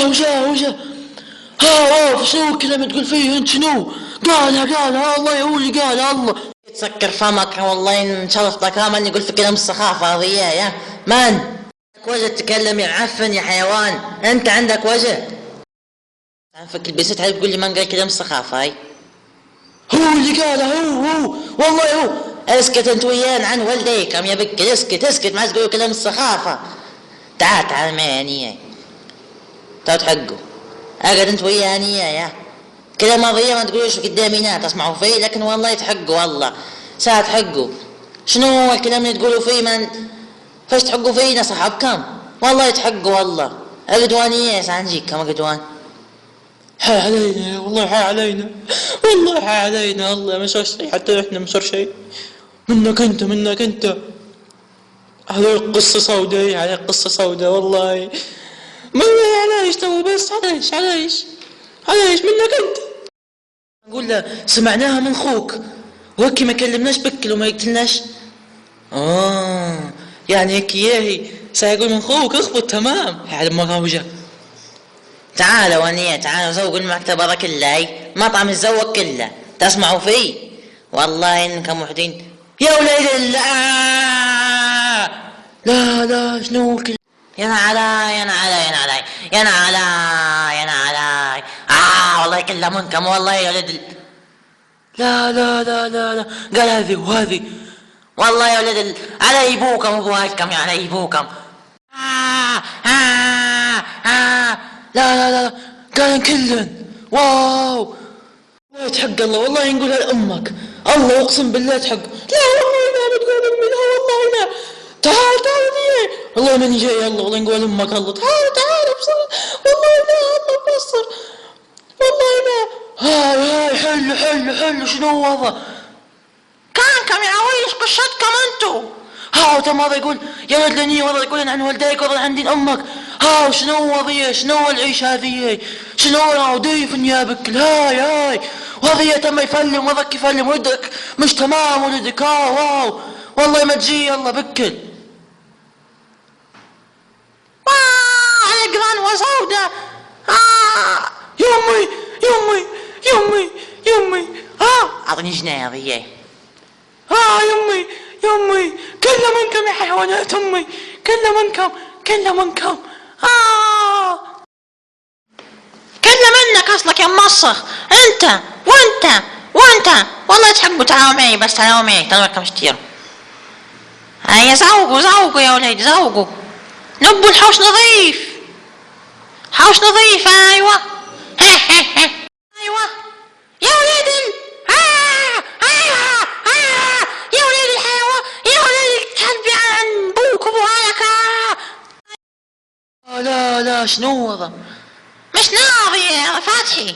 وجا شنو الكلام تقول فيه انت؟ شنو قالها الله هو اللي قالها الله. تسكر فمك والله ان شرفتك من يقول في كلام السخافة هذه يا من عندك وجه تتكلم يا معفن يا حيوان؟ انت عندك وجه تعرفك البست عليك تقول لي من قال كلام السخافة هاي؟ هو اللي قالها هو والله هو. اسكت انت ويانا عن والديكم يا بكر، اسكت ما تقولوا كلام السخافة. تعال ماني تعال حقه اقعد انت وياني يا كلام ماضية ما تقولوش قدامي ناس تسمعوا فيه، لكن والله تحقوا والله ساعة تحقوا. شنو هو الكلام اللي تقولوا فيه؟ من فاش تحقوا فينا صحابكم؟ والله تحقوا والله. اقدوانية ساعة نجيكم اقدوان. حا علينا والله حا علينا الله ما صار شيء، حتى احنا ما صار شيء. منك انت هذه قصة سوداء، على قصة سوداء والله. ما علاش تو بس علاش منك انت؟ نقول له سمعناها من خوك وهكي ما كلمناش بكل وما يقتلناش. يعني هيك ياهي سيقول من خوك اخبط تمام. على مراوجة تعالوا ونية تعالوا زوقوا المكتب هذا كله، مطعم الزوق كله تسمعوا فيه والله انكم وحدين يا وليد لا شنو كل يا نعلاي والله كله منكم والله يا ولد. لا قال هذه وهذه والله يا ولد على يبوكم وبوالكم يا على يبوكم. لا قال كلن. واو لا تحق الله والله نقولها لأمك الله اقسم بالله تحق. لا والله ما بتقول امي، لا والله لا. تعال نية والله ماني جاي يلا والله نقول امك الله. تعال بصر والله لا الله بصر والله لا. هاي حلو شنو هذا؟ كانكم يا عويش قشتكم انتو. تم هذا يقول يا ولد لني وهذا يقول عن والديك وهذا عن دين امك. شنو هذه؟ شنو العيش هذه؟ شنو ضيف يا بكل هاي وهذا تم يفلم وذاك يفلم ولدك مش تمام ولدك. واو والله ما تجي يلا بكل. على قران وسودة. يمي اعطني جنيه هذه. يمي كل منكم يا حيوانات امي كل منكم كل منك اصلك يا مصخ انت وانت والله تحبوا. تعالوا معي بس تعالوا معي تنوركم كثير. هيا زوقوا يا وليدي زوقوا. نبوا الحوش نظيف ايوه يا وليد يا وليد الحيوان يا وليد الكلب عن بوك وبوالك. لا شنو هذا؟ مش ناضي يا فتحي.